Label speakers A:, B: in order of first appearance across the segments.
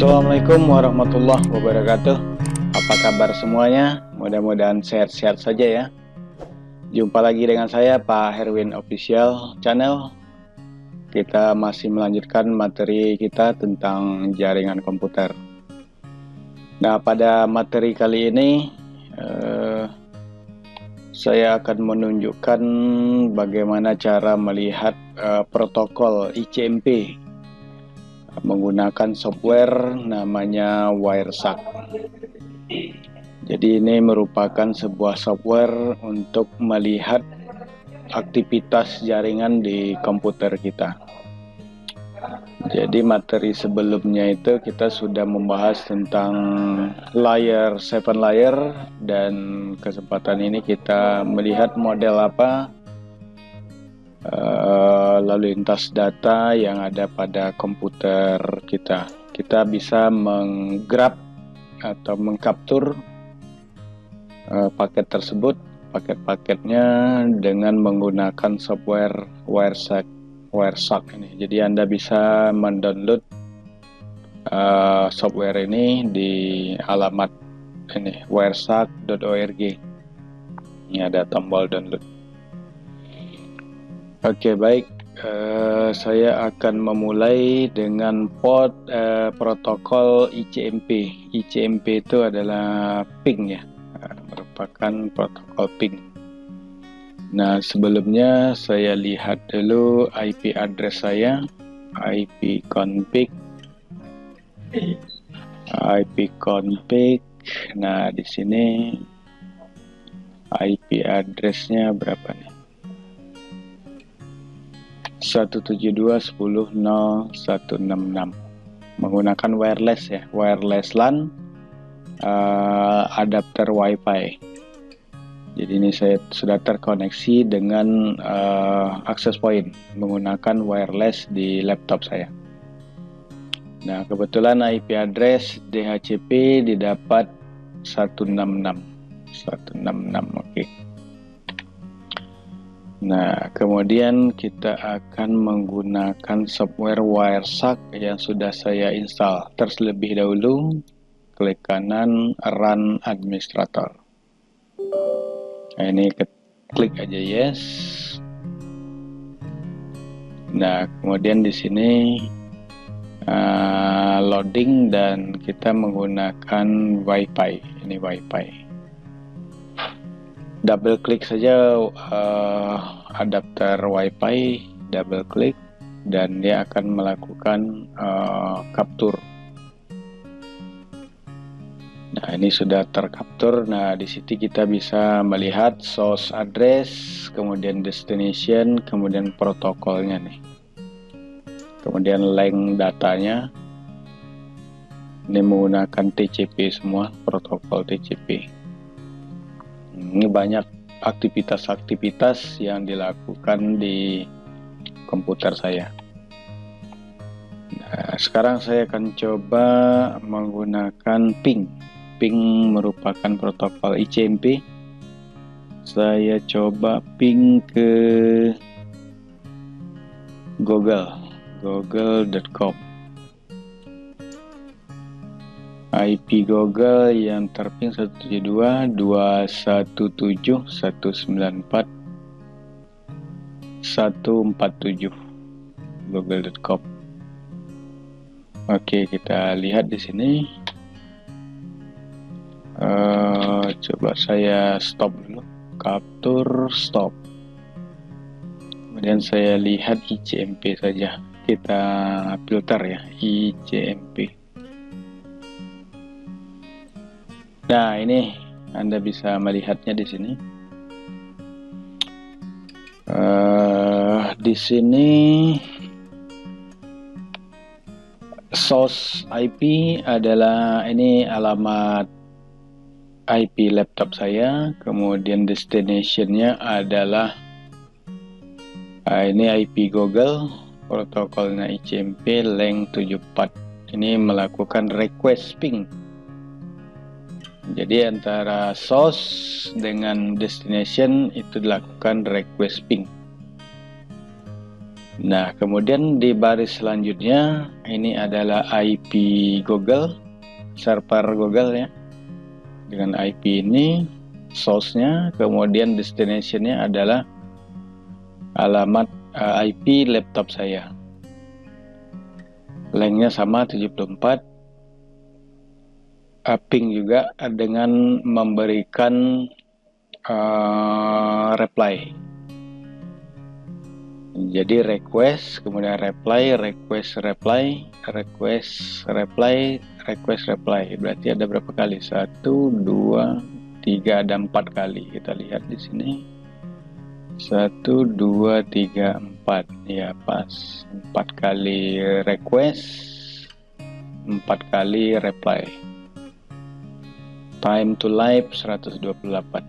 A: Assalamualaikum warahmatullahi wabarakatuh. Apa kabar semuanya? Mudah-mudahan sehat-sehat saja ya. Jumpa lagi dengan saya Pak Herwin Official Channel. Kita masih melanjutkan materi kita tentang jaringan komputer. Nah, pada materi kali ini saya akan menunjukkan bagaimana cara melihat protokol ICMP menggunakan software namanya Wireshark. Jadi ini merupakan sebuah software untuk melihat aktivitas jaringan di komputer kita. Jadi materi sebelumnya itu kita sudah membahas tentang layer 7 layer, dan kesempatan ini kita melihat model apa lalu lintas data yang ada pada komputer kita. Kita bisa menggrab atau mengcapture paket tersebut, paket-paketnya dengan menggunakan software Wireshark ini. Jadi Anda bisa mendownload software ini di alamat ini wireshark.org. Ini ada tombol download. Oke, baik. Saya akan memulai dengan port protokol ICMP. ICMP itu adalah ping ya, merupakan protokol ping. Nah, sebelumnya saya lihat dulu IP address saya, ipconfig. Nah, di sini IP addressnya berapa nih? 172.10.0.166, menggunakan wireless ya, wireless LAN, adapter WiFi. Jadi ini saya sudah terkoneksi dengan access point menggunakan wireless di laptop saya. Nah, kebetulan IP address DHCP didapat 166, oke. Nah, kemudian kita akan menggunakan software Wireshark yang sudah saya install. Terlebih dahulu, klik kanan Run Administrator. Nah, ini klik aja yes. Nah, kemudian di sini loading dan kita menggunakan WiFi. Ini WiFi. Double klik saja adapter WiFi, double klik, dan dia akan melakukan capture. Nah, ini sudah tercapture. Nah, di sini kita bisa melihat source address, kemudian destination, kemudian protokolnya nih, kemudian length datanya. Ini menggunakan TCP semua, protokol TCP. Ini banyak aktivitas-aktivitas yang dilakukan di komputer saya. Nah, sekarang saya akan coba menggunakan ping. Ping merupakan protokol ICMP. Saya coba ping ke google.com. IP Google yang terping 172.168.194.147 google.com. Oke, kita lihat di sini. Coba saya stop dulu, capture stop. Kemudian saya lihat ICMP saja. Kita filter ya, ICMP. Nah, ini Anda bisa melihatnya di sini. Di sini source IP adalah ini alamat IP laptop saya, kemudian destinationnya adalah ini IP Google, protokolnya ICMP length 74. Ini melakukan request ping. Jadi antara source dengan destination itu dilakukan request ping. Nah, kemudian di baris selanjutnya ini adalah IP Google, server Google ya. Dengan IP ini source-nya, kemudian destination-nya adalah alamat IP laptop saya. Length-nya sama 74. Ping juga dengan memberikan reply. Jadi request, kemudian reply, request, reply, request, reply, request, reply. Berarti ada berapa kali? 1, 2, 3, ada 4 kali. Kita lihat di sini. 1, 2, 3, 4. Ya pas. 4 kali request, 4 kali reply. Time to live 128.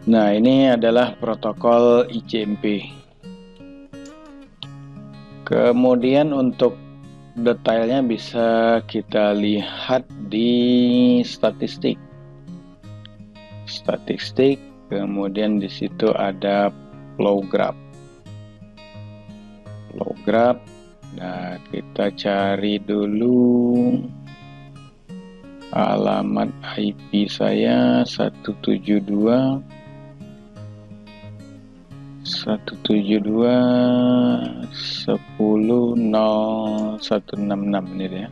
A: Nah, ini adalah protokol ICMP. Kemudian untuk detailnya bisa kita lihat di statistik. Statistik, kemudian di situ ada flow graph. Flow graph. Nah, kita cari dulu alamat IP saya 172 172.10.0166 ini dia.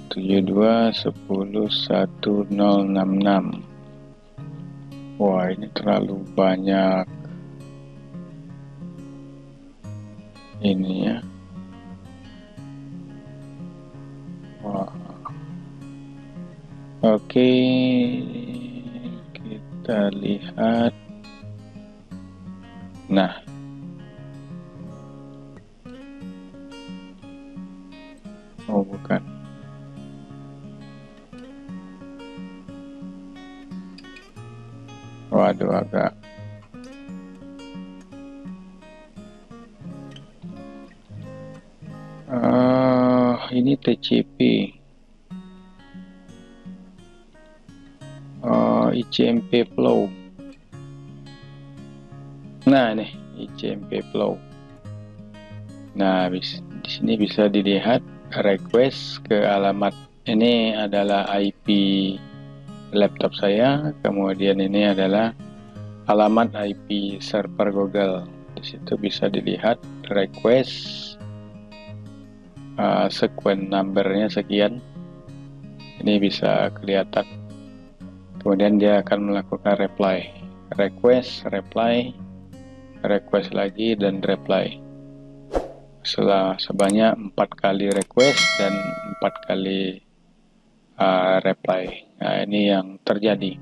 A: 172.10.1066. Wah, ini terlalu banyak ini ya. Wah. Oke, kita lihat. Nah, oh bukan. Waduh, agak ini TCP. ICMP flow. Nah, ini ICMP flow. Nah, di sini bisa dilihat request ke alamat ini adalah IP laptop saya, kemudian ini adalah alamat IP server Google. Di situ bisa dilihat request sequence numbernya sekian. Ini bisa kelihatan. Kemudian dia akan melakukan reply, request, reply, request lagi, dan reply. Sebanyak 4 kali request dan 4 kali reply. Nah, ini yang terjadi.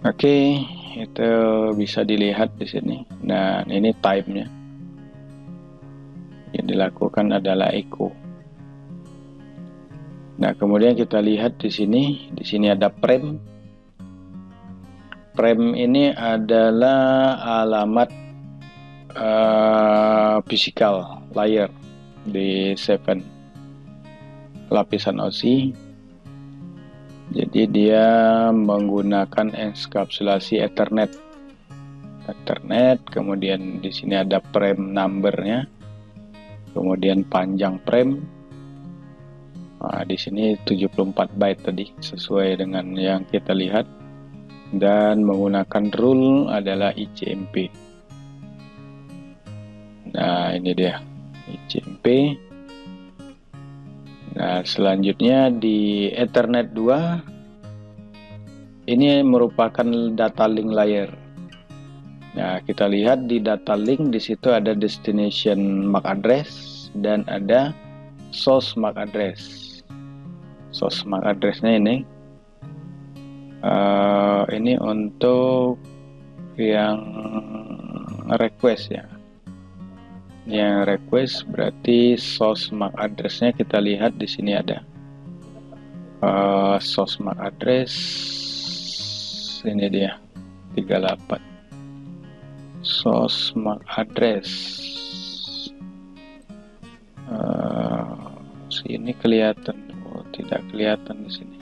A: Oke, itu bisa dilihat di sini. Nah, ini time-nya. Yang dilakukan adalah echo. Nah, kemudian kita lihat di sini. Di sini ada frame. Frame ini adalah alamat physical layer di 7 lapisan OSI. Jadi dia menggunakan enkapsulasi Ethernet. Kemudian di sini ada frame numbernya, kemudian panjang frame. Nah, di sini 74 byte tadi sesuai dengan yang kita lihat, dan menggunakan rule adalah ICMP. Nah, ini dia ICMP. Nah, selanjutnya di Ethernet 2 ini merupakan data link layer. Nah, kita lihat di data link di situ ada destination MAC address dan ada source MAC address. Source MAC addressnya ini untuk yang request ya. Yang request berarti source MAC addressnya kita lihat di sini ada source MAC address, ini dia 38 source MAC address. Sini kelihatan, oh tidak kelihatan di sini.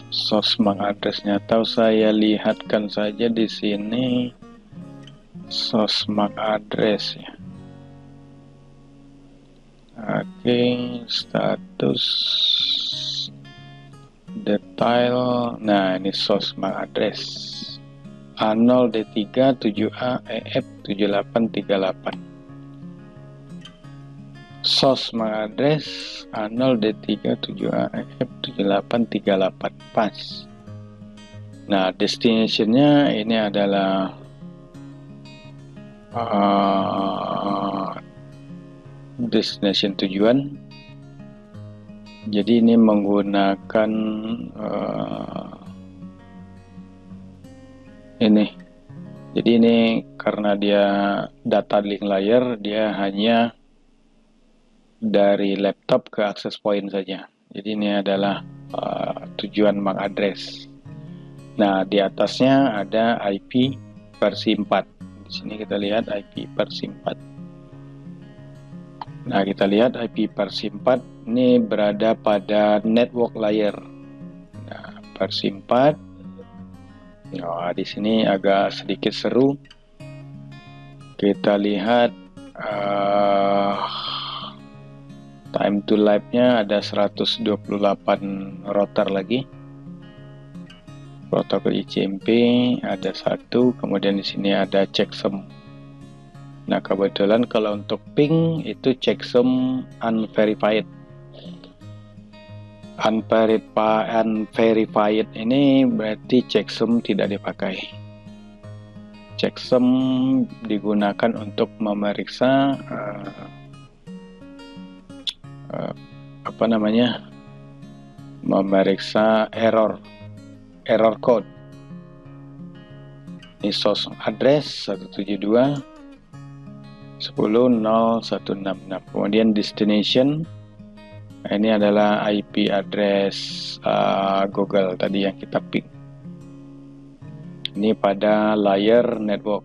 A: source MAC address-nya, atau saya lihatkan saja di sini source MAC address ya. Oke, status detail. Nah, ini source MAC address A0D3 7A EF 7838. Source MAC address A0D3 7A EF 7838 pas. Nah, destination-nya ini adalah destination tujuan. Jadi ini menggunakan ini. Jadi ini karena dia data link layer, dia hanya dari laptop ke access point saja. Jadi ini adalah tujuan MAC address. Nah, di atasnya ada IP versi 4. Di sini kita lihat IP versi 4. Nah, kita lihat IP versi 4 ini berada pada network layer. Nah, versi 4. Nah, di sini agak sedikit seru. Kita lihat time to live-nya ada 128 router lagi. Protokol ICMP ada 1, kemudian di sini ada checksum. Nah, kebetulan kalau untuk ping itu checksum unverified. Unverified ini berarti checksum tidak dipakai. Checksum digunakan untuk memeriksa memeriksa error code. Ini source address 172.10.0.166. Kemudian destination, ini adalah IP address Google tadi yang kita ping. Ini pada layer network.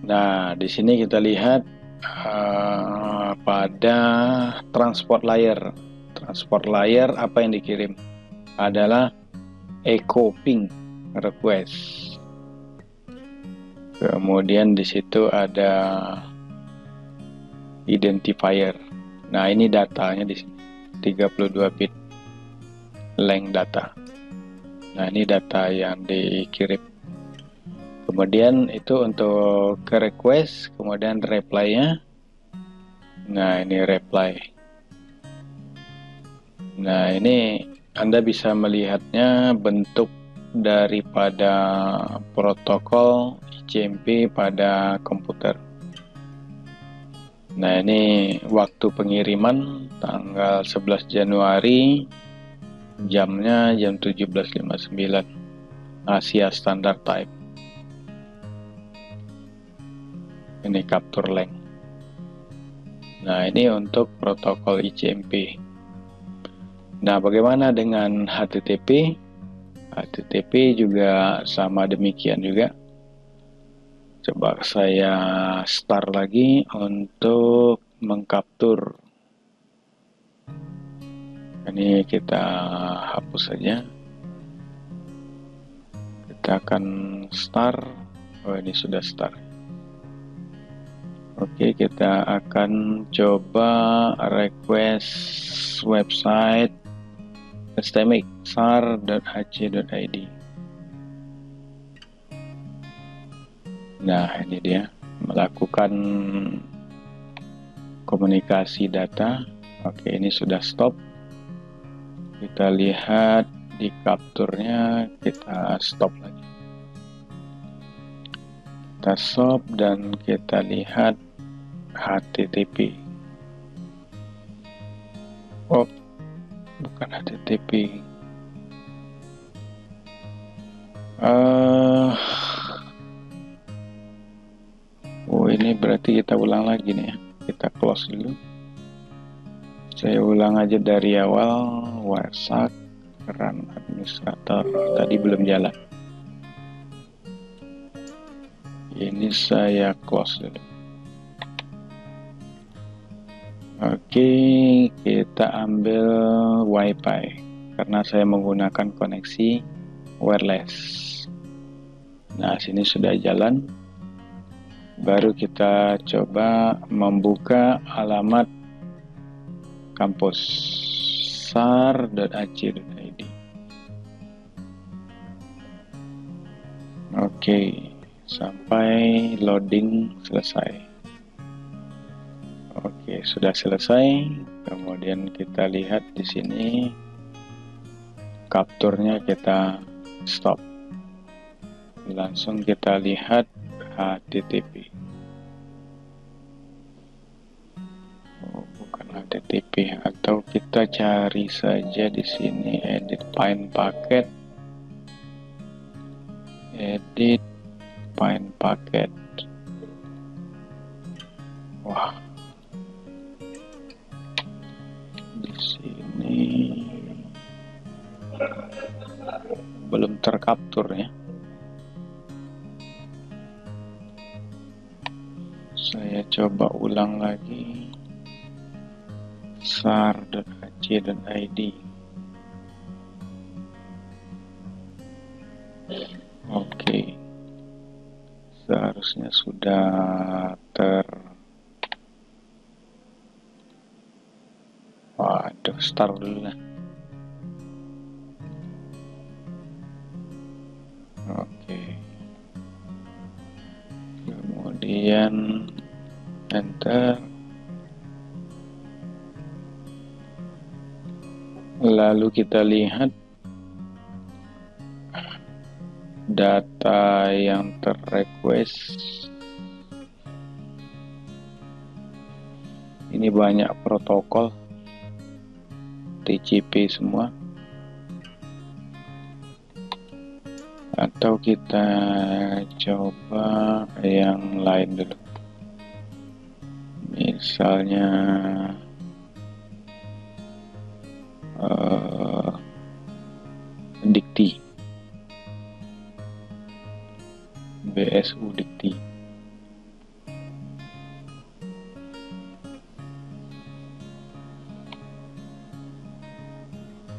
A: Nah, di sini kita lihat pada transport layer. Apa yang dikirim adalah echo ping request. Kemudian di situ ada identifier. Nah, ini datanya di sini 32 bit length data. Nah, ini data yang dikirim. Kemudian itu untuk ke request, kemudian reply-nya. Nah, ini reply. Nah, ini Anda bisa melihatnya bentuk daripada protokol ICMP pada komputer. Nah, ini waktu pengiriman tanggal 11 Januari, jamnya jam 17.59 Asia Standard Time. Ini capture length. Nah, ini untuk protokol ICMP. Nah, bagaimana dengan HTTP? HTTP juga sama demikian juga. Coba saya start lagi untuk mengcapture. Ini kita hapus saja. Kita akan start. Oh, ini sudah start. Oke, kita akan coba request website sar.ac.id. Nah, ini dia melakukan komunikasi data. Oke, ini sudah stop. Kita lihat di capture-nya, kita stop lagi. Kita stop dan kita lihat HTTP. Oh, bukan HTTP. Oh, ini berarti kita ulang lagi nih ya. Kita close dulu. Saya ulang aja dari awal. Wireshark run administrator tadi belum jalan. Ini saya close dulu. Oke, kita kita ambil WiFi karena saya menggunakan koneksi wireless. Nah, sini sudah jalan. Baru kita coba membuka alamat kampus sar.ac.id. Oke, sampai loading selesai. Oke, sudah selesai. Kemudian kita lihat di sini capture-nya kita stop. Langsung kita lihat HTTP. Oh, bukan HTTP, atau kita cari saja di sini edit find packet. Edit find packet. Wah. Di sini belum terkaptur ya. Saya coba ulang lagi. sar.ac.id. Oke. Seharusnya sudah waduh, start dulu lah. Oke. Kemudian enter. Lalu kita lihat data yang terrequest. Ini banyak protokol TCP semua. Atau kita coba yang lain dulu. Misalnya Dikti, BSU Dikti.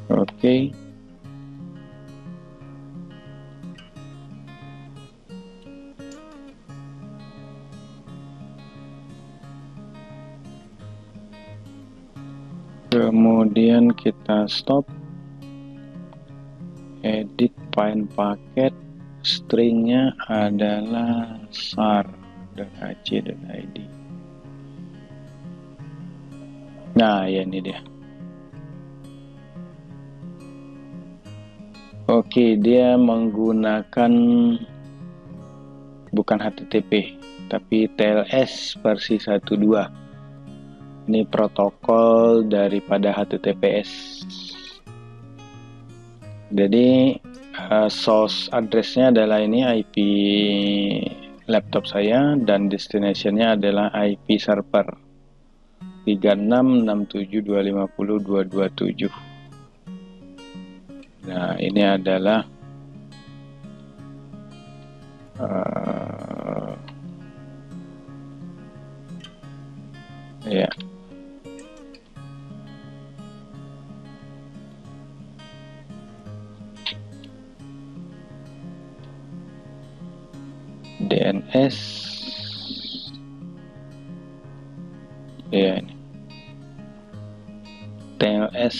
A: Oke. Kemudian kita stop. Edit find packet, stringnya adalah sar.ac.id. Nah, ya ini dia. Oke, dia menggunakan bukan HTTP, tapi TLS versi 1.2. Ini protokol daripada HTTPS. Jadi source address-nya adalah ini IP laptop saya dan destination-nya adalah IP server 36.67.250.227. Nah, ini adalah ya. DNS ya, ini TLS,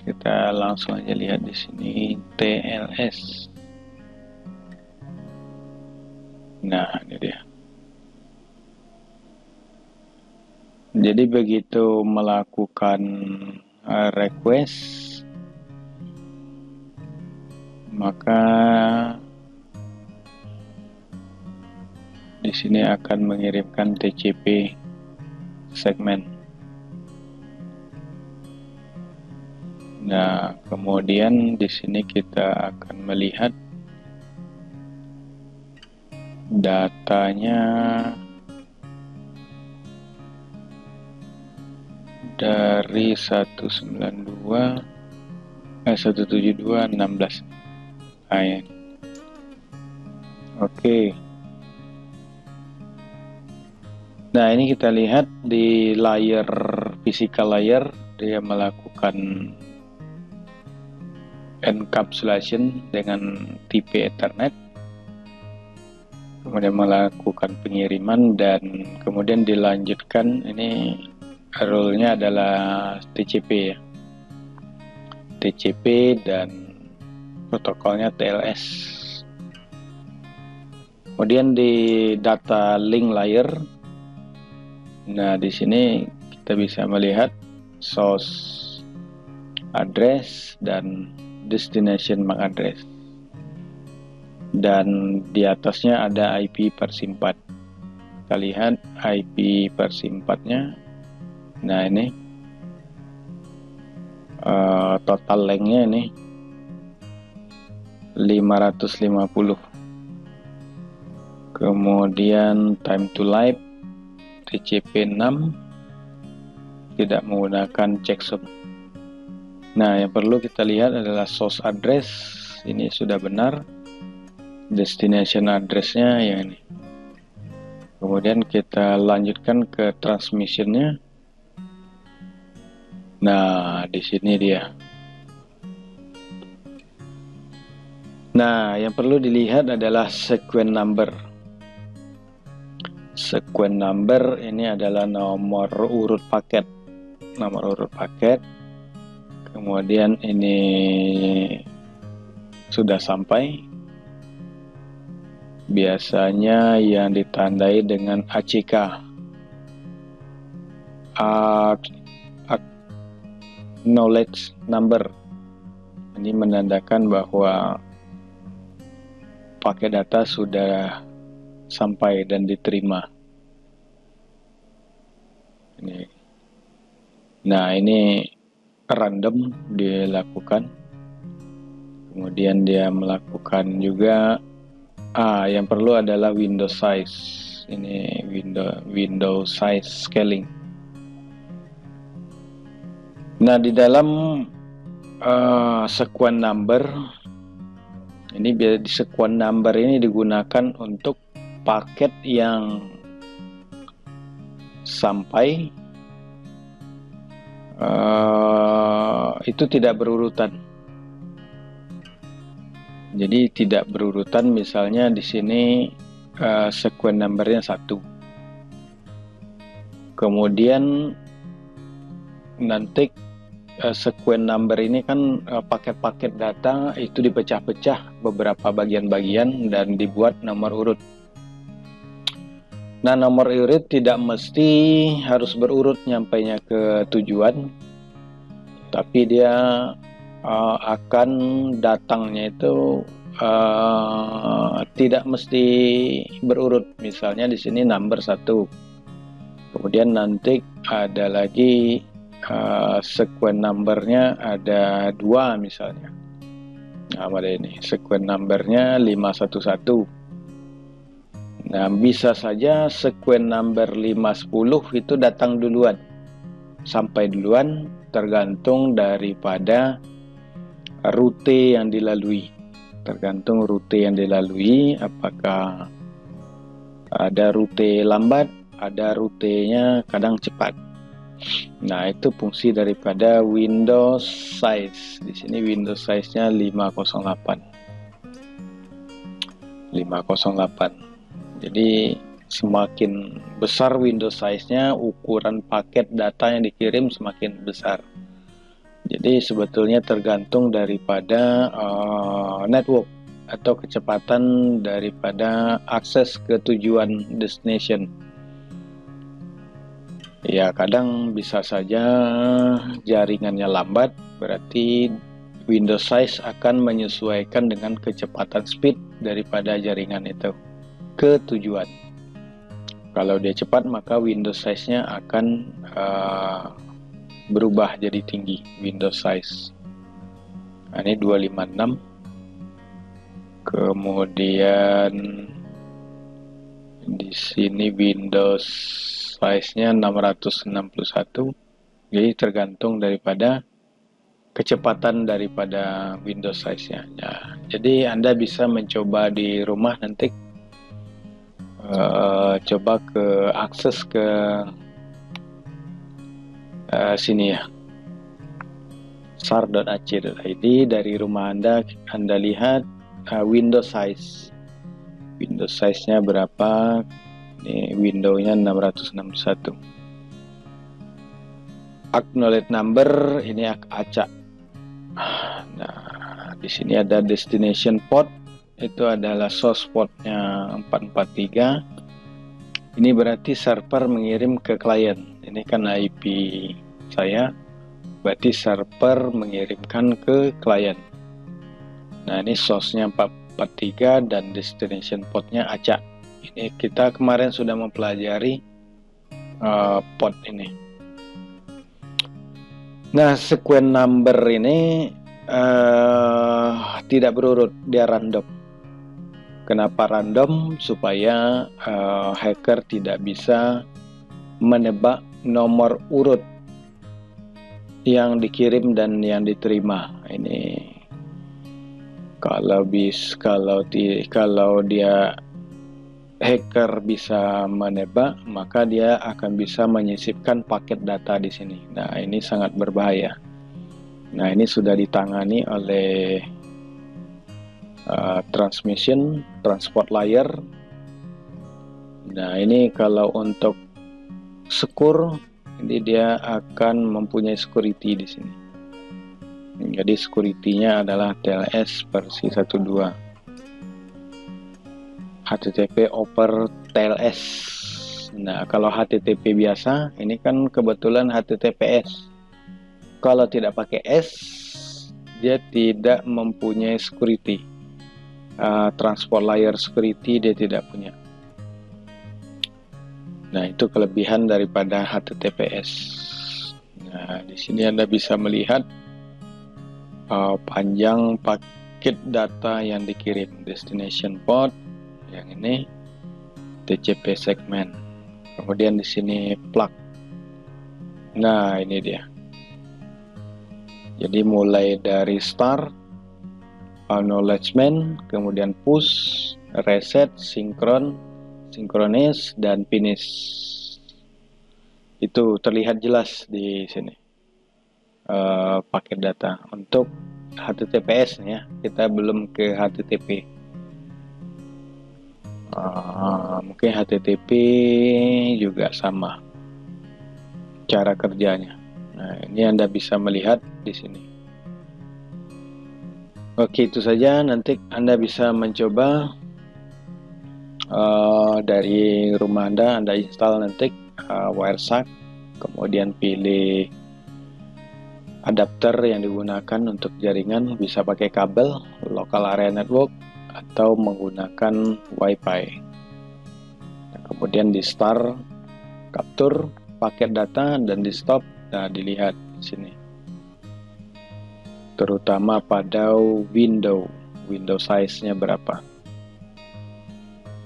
A: kita langsung aja lihat di sini TLS. Nah, ini dia. Jadi begitu melakukan request, maka di sini akan mengirimkan TCP segmen. Nah, kemudian di sini kita akan melihat datanya dari 172.16. Oke. Nah, ini kita lihat di layer physical layer dia melakukan encapsulation dengan tipe Ethernet, kemudian melakukan pengiriman, dan kemudian dilanjutkan. Ini rule-nya adalah TCP ya, TCP dan protokolnya TLS. Kemudian di data link layer, nah di sini kita bisa melihat source address dan destination MAC address, dan di atasnya ada IP persimpat. Kita lihat IP persimpatnya. Nah ini total lengthnya ini 550. Kemudian time to live TCP 6, tidak menggunakan checksum. Nah, yang perlu kita lihat adalah source address, ini sudah benar. Destination addressnya yang ini. Kemudian kita lanjutkan ke transmissionnya. Nah, di sini dia. Nah, yang perlu dilihat adalah sequence number. Sequence number ini adalah nomor urut paket. Nomor urut paket. Kemudian ini sudah sampai. Biasanya yang ditandai dengan ACK. Knowledge number. Ini menandakan bahwa paket data sudah sampai dan diterima. Nah, ini random dilakukan. Kemudian dia melakukan juga yang perlu adalah window size. Ini window size scaling. Nah, di dalam sequence number ini, di sequence number ini digunakan untuk paket yang sampai itu tidak berurutan. Jadi tidak berurutan, misalnya di sini sequence numbernya 1. Kemudian nanti sequence number ini kan paket-paket data itu dipecah-pecah beberapa bagian-bagian dan dibuat nomor urut. Nah, nomor urut tidak mesti harus berurut nyampainya ke tujuan, tapi dia akan datangnya itu tidak mesti berurut. Misalnya di sini number 1, kemudian nanti ada lagi sequence numbernya ada 2 misalnya. Nah, pada ini sequence numbernya 511. Nah, bisa saja sequence number 510 itu datang duluan, sampai duluan, tergantung daripada rute yang dilalui. Tergantung rute yang dilalui, apakah ada rute lambat, ada rutenya kadang cepat. Nah, itu fungsi daripada window size. Di sini window size-nya 508. 508. Jadi semakin besar window size-nya, ukuran paket data yang dikirim semakin besar. Jadi sebetulnya tergantung daripada network atau kecepatan daripada akses ke tujuan destination. Ya, kadang bisa saja jaringannya lambat, berarti window size akan menyesuaikan dengan kecepatan speed daripada jaringan itu ke tujuan. Kalau dia cepat, maka window size-nya akan berubah jadi tinggi, window size. Nah, ini 256. Kemudian di sini Windows size-nya 661. Jadi tergantung daripada kecepatan daripada Windows size-nya. Nah, jadi Anda bisa mencoba di rumah nanti, coba ke akses ke sini ya, sar.ac.id. Dari rumah Anda lihat window size-nya berapa. Ini windownya 661. Acknowledge number ini acak. Nah, di sini ada destination port, itu adalah source portnya 443. Ini berarti server mengirim ke klien. Ini kan IP saya, berarti server mengirimkan ke klien. Nah, ini source-nya 443 dan destination portnya acak. Ini kita kemarin sudah mempelajari port ini. Nah, sequence number ini tidak berurut, dia random. Kenapa random? Supaya hacker tidak bisa menebak nomor urut yang dikirim dan yang diterima. Ini kalau dia hacker bisa menebak, maka dia akan bisa menyisipkan paket data di sini. Nah, ini sangat berbahaya. Nah, ini sudah ditangani oleh transport layer. Nah, ini kalau untuk secure, ini dia akan mempunyai security di sini. Jadi security-nya adalah TLS versi 1.2. HTTP over TLS. Nah, kalau HTTP biasa, ini kan kebetulan HTTPS. Kalau tidak pakai S, dia tidak mempunyai security. Transport layer security dia tidak punya. Nah, itu kelebihan daripada HTTPS. Nah, di sini Anda bisa melihat panjang paket data yang dikirim. Destination port, yang ini TCP segment, kemudian di sini plug. Nah, ini dia. Jadi mulai dari start, acknowledgement, kemudian push, reset, synchronize, dan finish. Itu terlihat jelas di sini paket data. Untuk HTTPS ya, kita belum ke HTTP. Mungkin HTTP juga sama cara kerjanya. Nah, ini Anda bisa melihat di sini. Oke, itu saja. Nanti Anda bisa mencoba dari rumah Anda install nanti Wireshark, kemudian pilih adapter yang digunakan untuk jaringan, bisa pakai kabel local area network atau menggunakan WiFi. Nah, kemudian di start, capture paket data, dan di stop. Nah, dilihat di sini, terutama pada window size-nya berapa.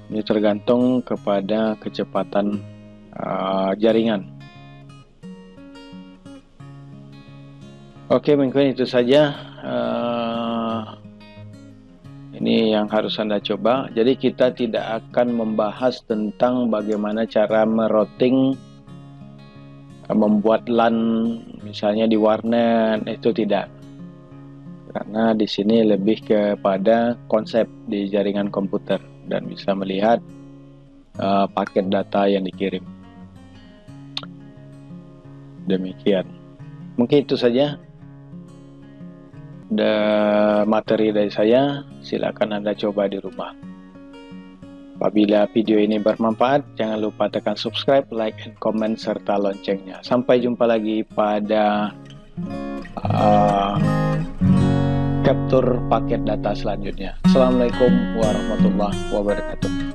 A: Ini tergantung kepada kecepatan jaringan. Oke, mungkin itu saja. Ini yang harus Anda coba. Jadi kita tidak akan membahas tentang bagaimana cara merouting, membuat LAN misalnya di warnet, itu tidak. Karena di sini lebih kepada konsep di jaringan komputer dan bisa melihat paket data yang dikirim. Demikian. Mungkin itu saja materi dari saya. Silakan Anda coba di rumah. Apabila video ini bermanfaat, jangan lupa tekan subscribe, like, and comment, serta loncengnya. Sampai jumpa lagi pada capture paket data selanjutnya. Assalamualaikum warahmatullahi wabarakatuh.